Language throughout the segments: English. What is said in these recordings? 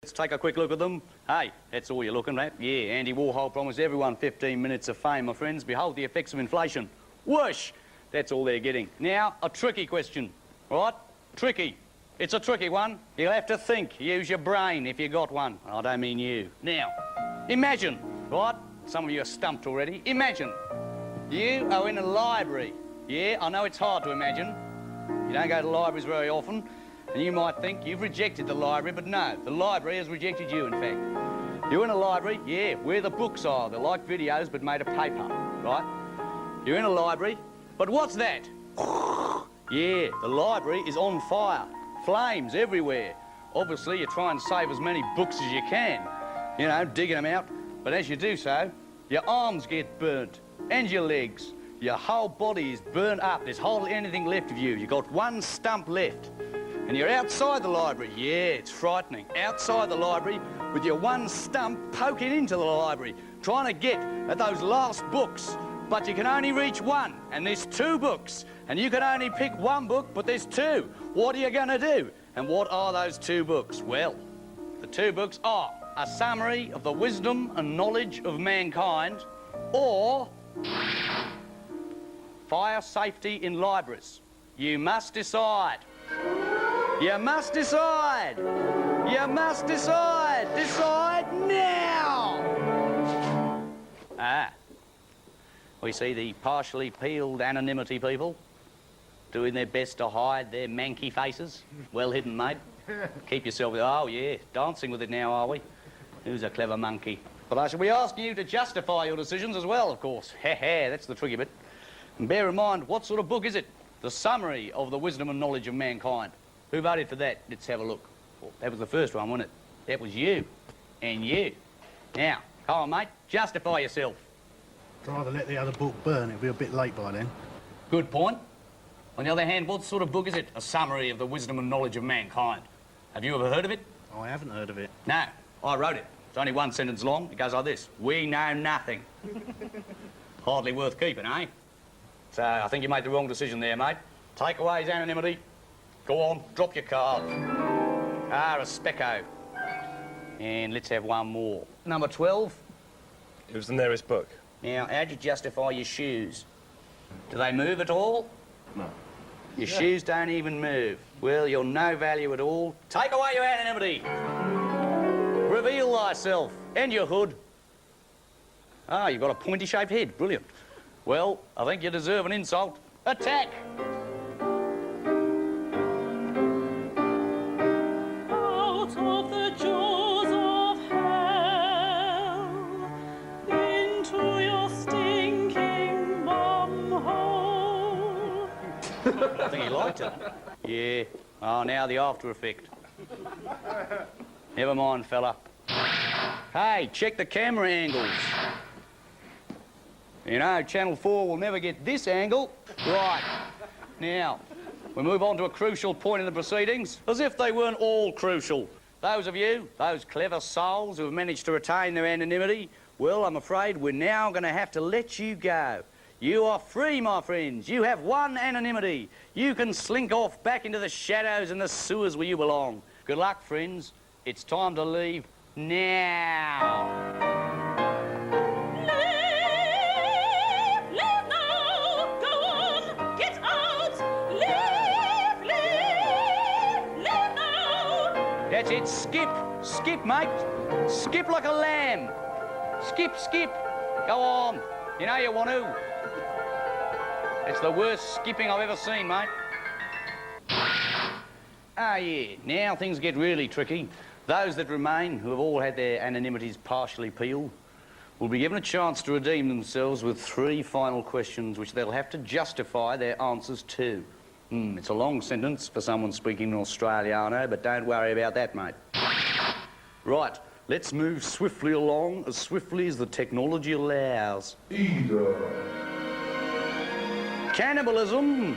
Let's take a quick look at them. Hey, that's all you're looking at. Yeah, Andy Warhol promised everyone 15 minutes of fame, my friends. Behold the effects of inflation. Whoosh! That's all they're getting. Now, a tricky question, right? Tricky. It's a tricky one. You'll have to think. Use your brain if you got one. I don't mean you. Now, imagine, right? Some of you are stumped already. Imagine you are in a library. Yeah, I know it's hard to imagine. You don't go to libraries very often, and you might think you've rejected the library, but no, the library has rejected you, in fact. You're in a library, yeah, where the books are. They're like videos, but made of paper, right? You're in a library, but what's that? Yeah, the library is on fire. Flames everywhere. Obviously, you try and save as many books as you can, you know, digging them out. But as you do so, your arms get burnt, and your legs. Your whole body is burnt up. There's hardly anything left of you. You've got one stump left. And you're outside the library. Yeah, it's frightening. Outside the library with your one stump poking into the library, trying to get at those last books. But you can only reach one, and there's two books. And you can only pick one book, but there's two. What are you going to do? And what are those two books? Well, the two books are a summary of the wisdom and knowledge of mankind, or Fire Safety in Libraries. You must decide. You must decide. You must decide. Decide now. We see the partially peeled anonymity people doing their best to hide their manky faces. Well hidden, mate. Keep yourself... Oh, yeah, dancing with it now, are we? Who's a clever monkey? But I shall be asking you to justify your decisions as well, of course. That's the tricky bit. And bear in mind, what sort of book is it? The summary of the wisdom and knowledge of mankind. Who voted for that? Let's have a look. Well, that was the first one, wasn't it? That was you. And you. Now, come on, mate, justify yourself. I'd rather let the other book burn. It'll be a bit late by then. Good point. On the other hand, what sort of book is it? A summary of the wisdom and knowledge of mankind. Have you ever heard of it? Oh, I haven't heard of it. No, I wrote it. It's only one sentence long. It goes like this. We know nothing. Hardly worth keeping, eh? So I think you made the wrong decision there, mate. Take away his anonymity. Go on, drop your card. Respecto. And let's have one more. Number 12. It was the nearest book. Now, how'd you justify your shoes? Do they move at all? No. Your shoes don't even move. Well, you're no value at all. Take away your anonymity. Reveal thyself and your hood. You've got a pointy-shaped head. Brilliant. Well, I think you deserve an insult. Attack! Out of the jaws of hell, into your stinking bum hole. I think he liked it. Yeah. Oh, now the after effect. Never mind, fella. Hey, check the camera angles. You know, Channel 4 will never get this angle. Right. Now, we move on to a crucial point in the proceedings, as if they weren't all crucial. Those of you, those clever souls who have managed to retain their anonymity, well, I'm afraid we're now going to have to let you go. You are free, my friends. You have one anonymity. You can slink off back into the shadows and the sewers where you belong. Good luck, friends. It's time to leave now. That's it. Skip. Skip, mate. Skip like a lamb. Skip, skip. Go on. You know you want to. It's the worst skipping I've ever seen, mate. Yeah. Now things get really tricky. Those that remain, who have all had their anonymities partially peeled, will be given a chance to redeem themselves with 3 final questions which they'll have to justify their answers to. It's a long sentence for someone speaking Australiano, but don't worry about that, mate. Right, let's move swiftly along, as swiftly as the technology allows. Either. Cannibalism.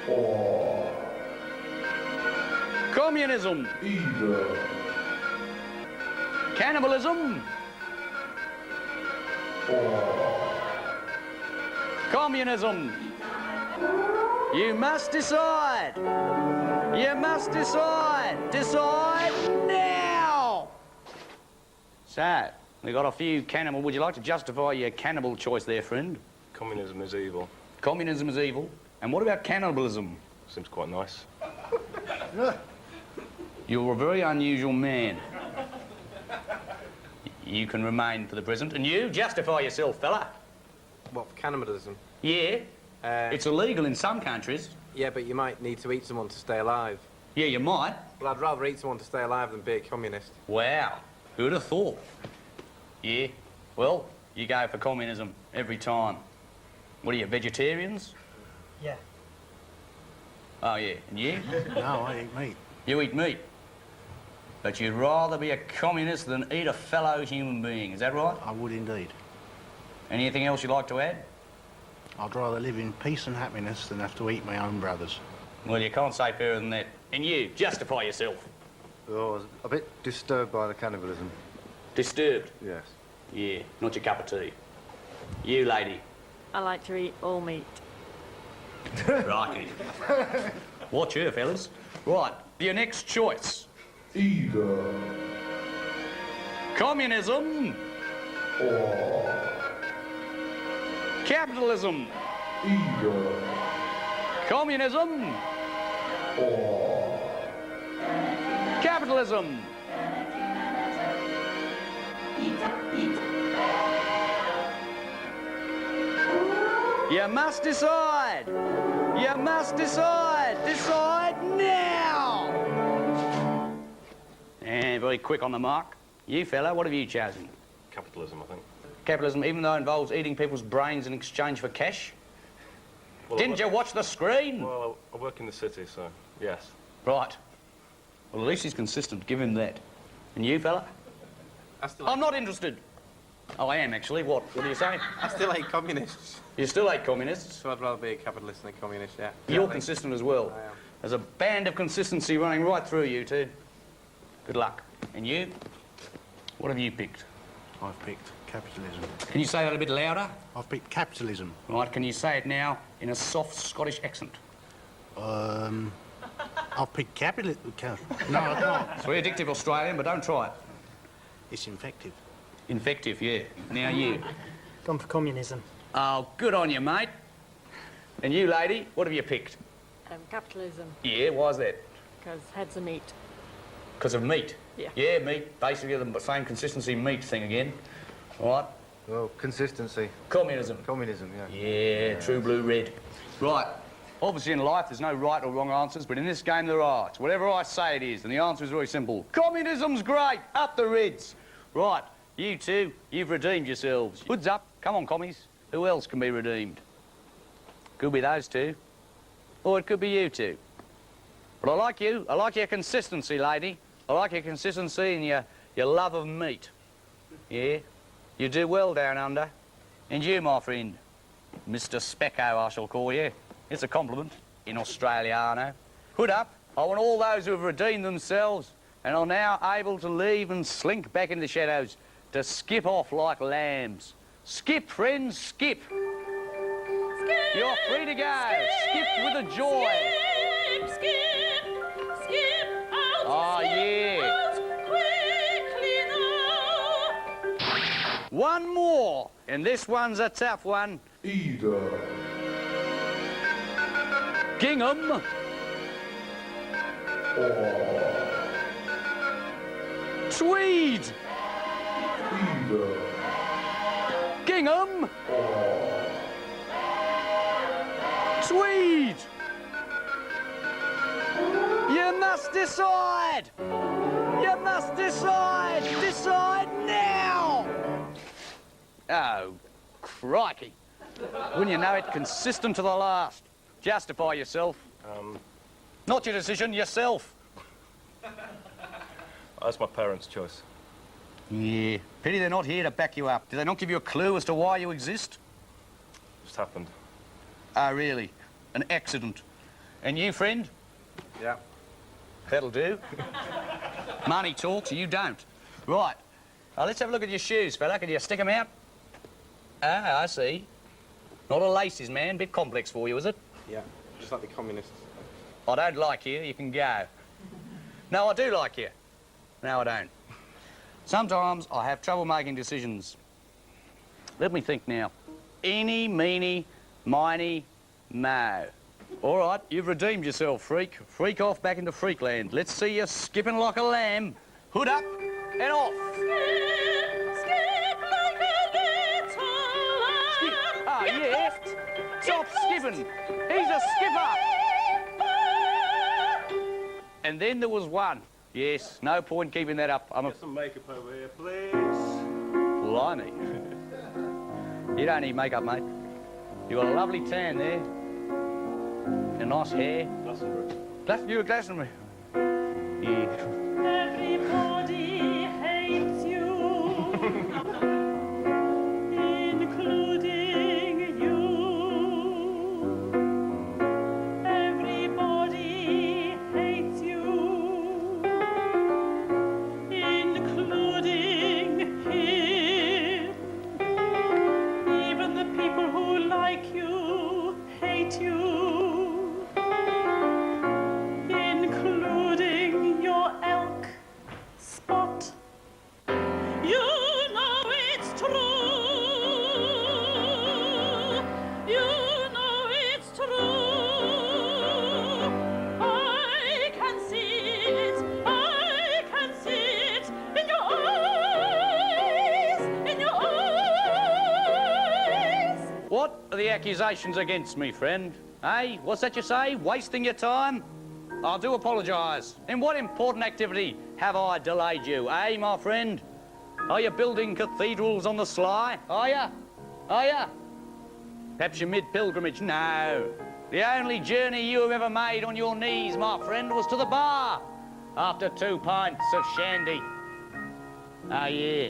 Or. Communism. Either. Cannibalism. Or. Communism. You must decide. You must decide. Decide now. So, we got a few cannibal. Would you like to justify your cannibal choice there, friend? Communism is evil. Communism is evil. And what about cannibalism? Seems quite nice. You're a very unusual man. You can remain for the present. And you, justify yourself, fella. What, for cannibalism? Yeah. It's illegal in some countries. Yeah, but you might need to eat someone to stay alive. Yeah, you might. Well, I'd rather eat someone to stay alive than be a communist. Wow. Who'd have thought? Yeah. Well, you go for communism every time. What are you, vegetarians? Yeah. Oh, yeah. And you? No, I eat meat. You eat meat. But you'd rather be a communist than eat a fellow human being. Is that right? I would indeed. Anything else you'd like to add? I'd rather live in peace and happiness than have to eat my own brothers. Well, you can't say fairer than that. And you, justify yourself. Oh, I was a bit disturbed by the cannibalism. Disturbed? Yes. Yeah, not your cup of tea. You, lady. I like to eat all meat. Righty. Watch her, fellas. Right, your next choice. Either Communism. or. Capitalism. Either Communism. or. Capitalism. You must decide. You must decide. Decide now. And very quick on the mark. You fella, what have you chosen? Capitalism, I think. Capitalism, even though it involves eating people's brains in exchange for cash? Well, Didn't you watch the screen? Well, I work in the city, so yes. Right. Well, at least he's consistent. Give him that. And you, fella? I still I'm not interested. Oh, I am, actually. What? What do you say? I still hate communists. You still hate communists? So I'd rather be a capitalist than a communist, yeah. You're consistent as well. I am. There's a band of consistency running right through you two. Good luck. And you? What have you picked? I've picked capitalism. Can you say that a bit louder? I've picked capitalism. Right, can you say it now in a soft Scottish accent? I've picked capitalism. No, I can't. It's very addictive Australian, but don't try it. It's infective. Infective, yeah. Now you. Gone for communism. Oh, good on you, mate. And you, lady, what have you picked? Capitalism, Yeah, why's that? because heads of meat. Because of meat? Yeah. Yeah, meat. Basically the same consistency meat thing again. Right. Well, consistency. Communism. Communism, yeah. Yeah, true blue red. Right. Obviously in life there's no right or wrong answers, but in this game there are. It's whatever I say it is, and the answer is very simple. Communism's great! Up the Reds! Right, you two, you've redeemed yourselves. Hoods up. Come on, commies. Who else can be redeemed? Could be those two. Or it could be you two. But I like you. I like your consistency, lady. I like your consistency and your love of meat. Yeah? You do well down under. And you, my friend, Mr. Specco, I shall call you. It's a compliment in Australiano. Hood up. I want all those who have redeemed themselves and are now able to leave and slink back into the shadows to skip off like lambs. Skip, friends, skip. Skip, You're free to go. Skip with a joy. Skip, skip, skip out. Oh, skip yeah. out quickly now. One more, and this one's a tough one. Either Gingham or. Tweed. Either Gingham or. Tweed. You must decide. You must decide. Decide now. Oh, crikey. Wouldn't you know it, consistent to the last. Justify yourself. Not your decision, yourself. That's my parents' choice. Yeah. Pity they're not here to back you up. Do they not give you a clue as to why you exist? Just happened. Oh, really? An accident. And you, friend? Yeah. That'll do. Money talks, you don't. Right. Now, let's have a look at your shoes, fella. Can you stick them out? Ah, I see. Not a laces, man. Bit complex for you, is it? Yeah. Just like the communists. I don't like you. You can go. No, I do like you. No, I don't. Sometimes I have trouble making decisions. Let me think now. Eeny, meeny, miny, mo. All right, you've redeemed yourself, freak. Freak off back into Freakland. Let's see you skipping like a lamb. Hood up and off. Skip like a little lamb. Ah, yeah. Stop skipping. He's a skipper. And then there was one. Yes, no point keeping that up. I'm a... Get some makeup over here, please. Blimey. You don't need makeup, mate. You've got a lovely tan there. And nice hair. Glastonbury. You're a Glastonbury. Yeah. Everybody hates you, including you. Everybody hates you, including him. Even the people who like you hate you. Including your elk Spot. You know it's true. You know it's true. I can see it. I can see it in your eyes. In your eyes. What are the accusations against me, friend? Hey, what's that you say? Wasting your time? I do apologise. In what important activity have I delayed you, eh, my friend? Are you building cathedrals on the sly? Are you? Are you? Perhaps you're mid-pilgrimage? No. The only journey you have ever made on your knees, my friend, was to the bar after 2 pints of shandy. Oh, yeah.